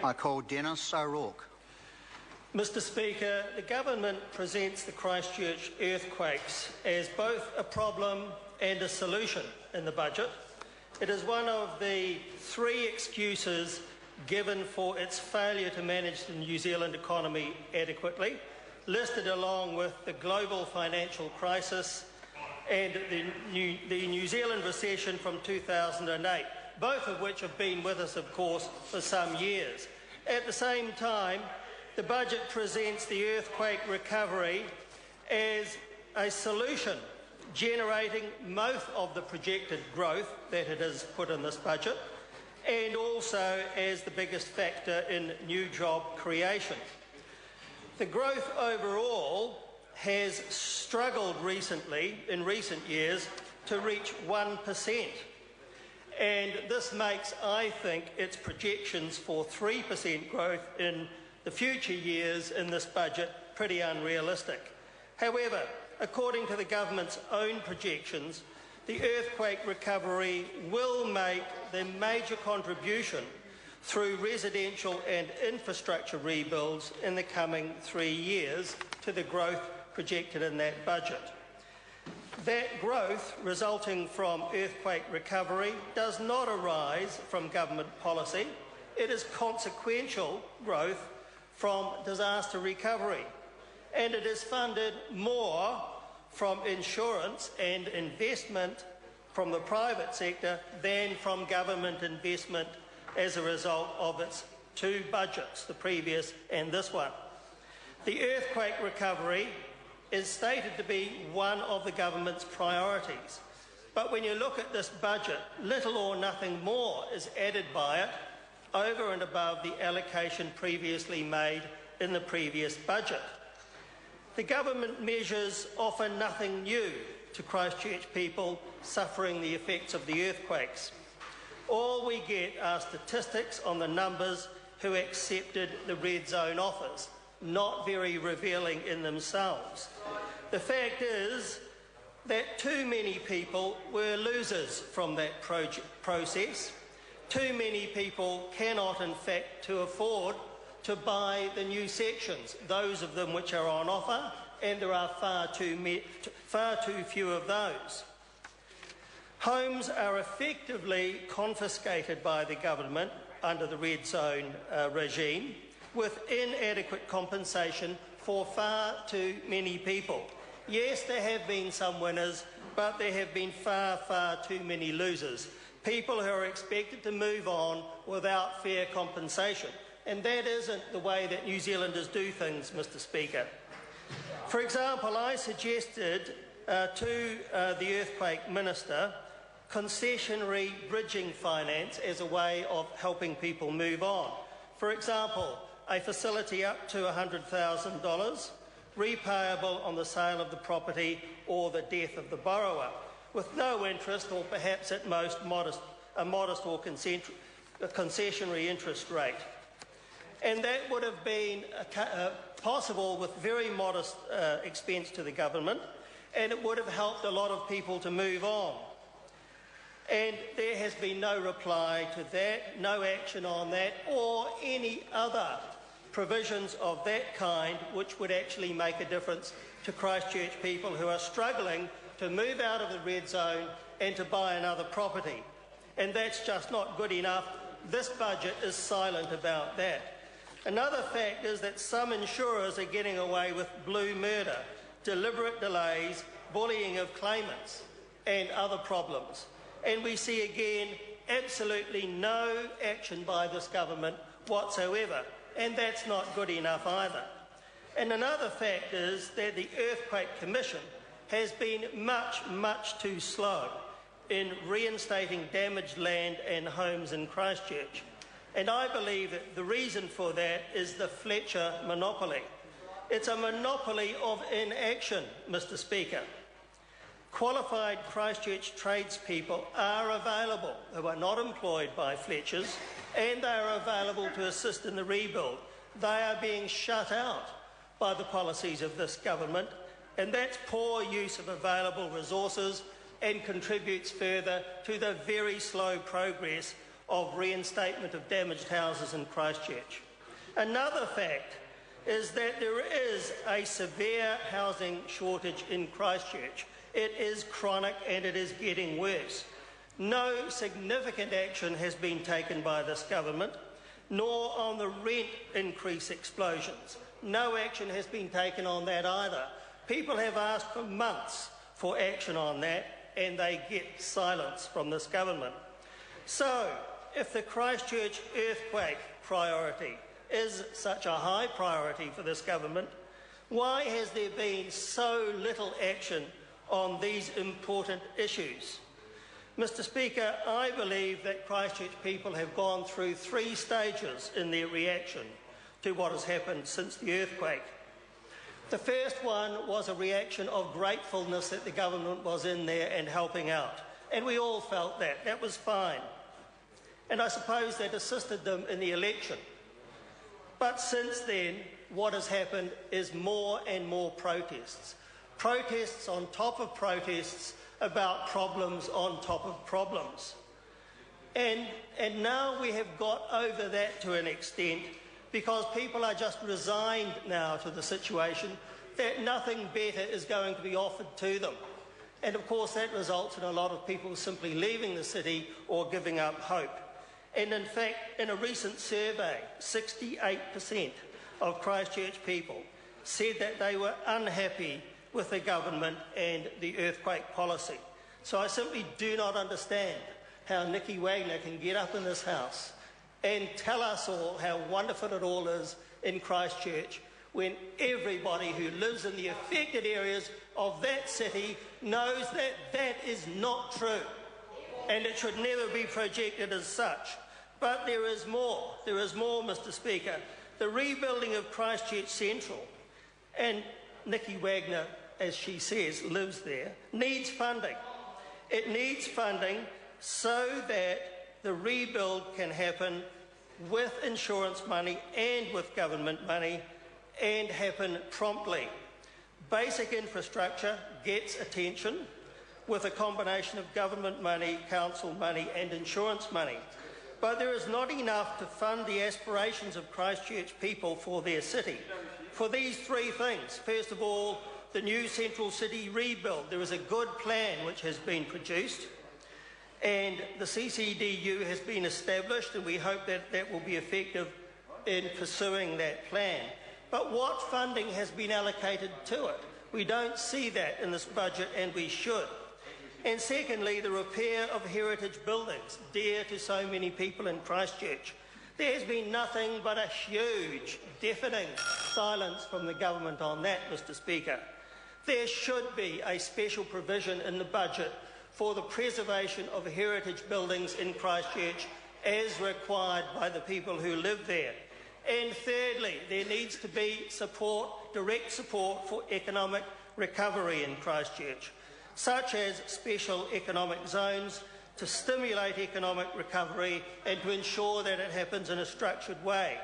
I call Dennis O'Rourke. Mr Speaker, the Government presents the Christchurch earthquakes as both a problem and a solution in the budget. It is one of the three excuses given for its failure to manage the New Zealand economy adequately, listed along with the global financial crisis and the New Zealand recession from 2008, both of which have been with us, of course, for some years. At the same time, the budget presents the earthquake recovery as a solution, generating most of the projected growth that it has put in this budget, and also as the biggest factor in new job creation. The growth overall has struggled in recent years, to reach 1%. And this makes, I think, its projections for 3% growth in the future years in this budget pretty unrealistic. However, according to the Government's own projections, the earthquake recovery will make the major contribution through residential and infrastructure rebuilds in the coming 3 years to the growth projected in that budget. That growth resulting from earthquake recovery does not arise from government policy. It is consequential growth from disaster recovery, and it is funded more from insurance and investment from the private sector than from government investment as a result of its two budgets, the previous and this one. The earthquake recovery is stated to be one of the government's priorities, but when you look at this budget, little or nothing more is added by it over and above the allocation previously made in the previous budget. The government measures offer nothing new to Christchurch people suffering the effects of the earthquakes. All we get are statistics on the numbers who accepted the red zone offers, not very revealing in themselves. The fact is that too many people were losers from that process. Too many people cannot, in fact, afford to buy the new sections, those of them which are on offer, and there are far too few of those. Homes are effectively confiscated by the government under the red zone regime, with inadequate compensation for far too many people. Yes, there have been some winners, but there have been far too many losers. People who are expected to move on without fair compensation. And that isn't the way that New Zealanders do things, Mr Speaker. For example, I suggested to the Earthquake Minister concessionary bridging finance as a way of helping people move on. For example, a facility up to $100,000, repayable on the sale of the property or the death of the borrower, with no interest, or perhaps at most a modest or concessionary interest rate. And that would have been possible with very modest expense to the government, and it would have helped a lot of people to move on. And there has been no reply to that, no action on that, or any other provisions of that kind which would actually make a difference to Christchurch people who are struggling to move out of the red zone and to buy another property. And that's just not good enough. This budget is silent about that. Another fact is that some insurers are getting away with blue murder, deliberate delays, bullying of claimants, and other problems. And we see again absolutely no action by this government whatsoever, and that's not good enough either. And another fact is that the Earthquake Commission has been much too slow in reinstating damaged land and homes in Christchurch. And I believe that the reason for that is the Fletcher monopoly. It's a monopoly of inaction, Mr Speaker. Qualified Christchurch tradespeople are available who are not employed by Fletchers, and they are available to assist in the rebuild. They are being shut out by the policies of this government, and that's poor use of available resources and contributes further to the very slow progress of reinstatement of damaged houses in Christchurch. Another fact is that there is a severe housing shortage in Christchurch. It is chronic and it is getting worse. No significant action has been taken by this government, nor on the rent increase explosions. No action has been taken on that either. People have asked for months for action on that, and they get silence from this government. So, if the Christchurch earthquake priority is such a high priority for this government, why has there been so little action on these important issues? Mr. Speaker, I believe that Christchurch people have gone through 3 stages in their reaction to what has happened since the earthquake. The first one was a reaction of gratefulness that the government was in there and helping out. And we all felt that. That was fine. And I suppose that assisted them in the election. But since then, what has happened is more and more protests. Protests on top of protests about problems on top of problems. And now we have got over that to an extent because people are just resigned now to the situation that nothing better is going to be offered to them. And of course that results in a lot of people simply leaving the city or giving up hope. And in fact, in a recent survey, 68% of Christchurch people said that they were unhappy with the government and the earthquake policy. So I simply do not understand how Nicky Wagner can get up in this House and tell us all how wonderful it all is in Christchurch when everybody who lives in the affected areas of that city knows that that is not true and it should never be projected as such. But there is more. There is more, Mr. Speaker. The rebuilding of Christchurch Central, and Nicky Wagner, as she says, lives there, needs funding. It needs funding so that the rebuild can happen with insurance money and with government money and happen promptly. Basic infrastructure gets attention with a combination of government money, council money and insurance money. But there is not enough to fund the aspirations of Christchurch people for their city. For these 3 things, first of all, the new central city rebuild. There is a good plan which has been produced and the CCDU has been established and we hope that that will be effective in pursuing that plan. But what funding has been allocated to it? We don't see that in this budget and we should. And secondly, the repair of heritage buildings, dear to so many people in Christchurch. There has been nothing but a huge, deafening silence from the government on that, Mr. Speaker. There should be a special provision in the budget for the preservation of heritage buildings in Christchurch as required by the people who live there. And thirdly, there needs to be support, direct support for economic recovery in Christchurch, such as special economic zones to stimulate economic recovery and to ensure that it happens in a structured way.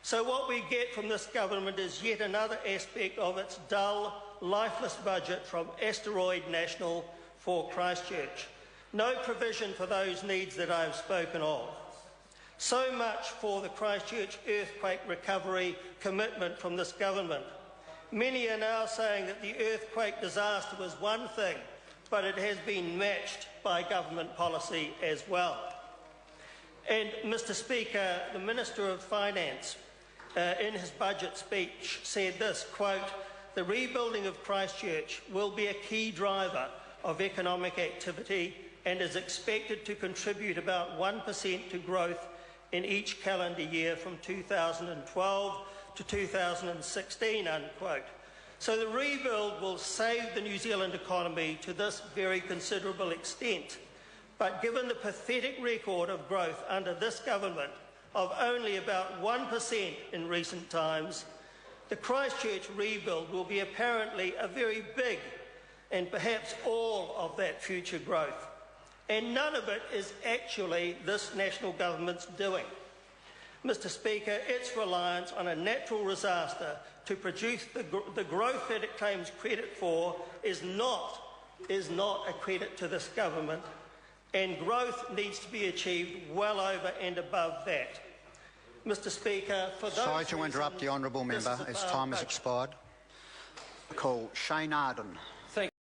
So what we get from this government is yet another aspect of its dull, lifeless budget from Asteroid National for Christchurch. No provision for those needs that I have spoken of. So much for the Christchurch earthquake recovery commitment from this government. Many are now saying that the earthquake disaster was one thing, but it has been matched by government policy as well. And Mr. Speaker, the Minister of Finance in his budget speech said this, quote, "The rebuilding of Christchurch will be a key driver of economic activity and is expected to contribute about 1% to growth in each calendar year from 2012 to 2016, unquote. So the rebuild will save the New Zealand economy to this very considerable extent. But given the pathetic record of growth under this government of only about 1% in recent times, the Christchurch rebuild will be apparently a very big and perhaps all of that future growth. And none of it is actually this national government's doing. Mr. Speaker, its reliance on a natural disaster to produce the growth that it claims credit for is not a credit to this government. and growth needs to be achieved well over and above that. Mr Speaker, for those Sorry to interrupt the honourable member, as time has expired. I call Shane Arden.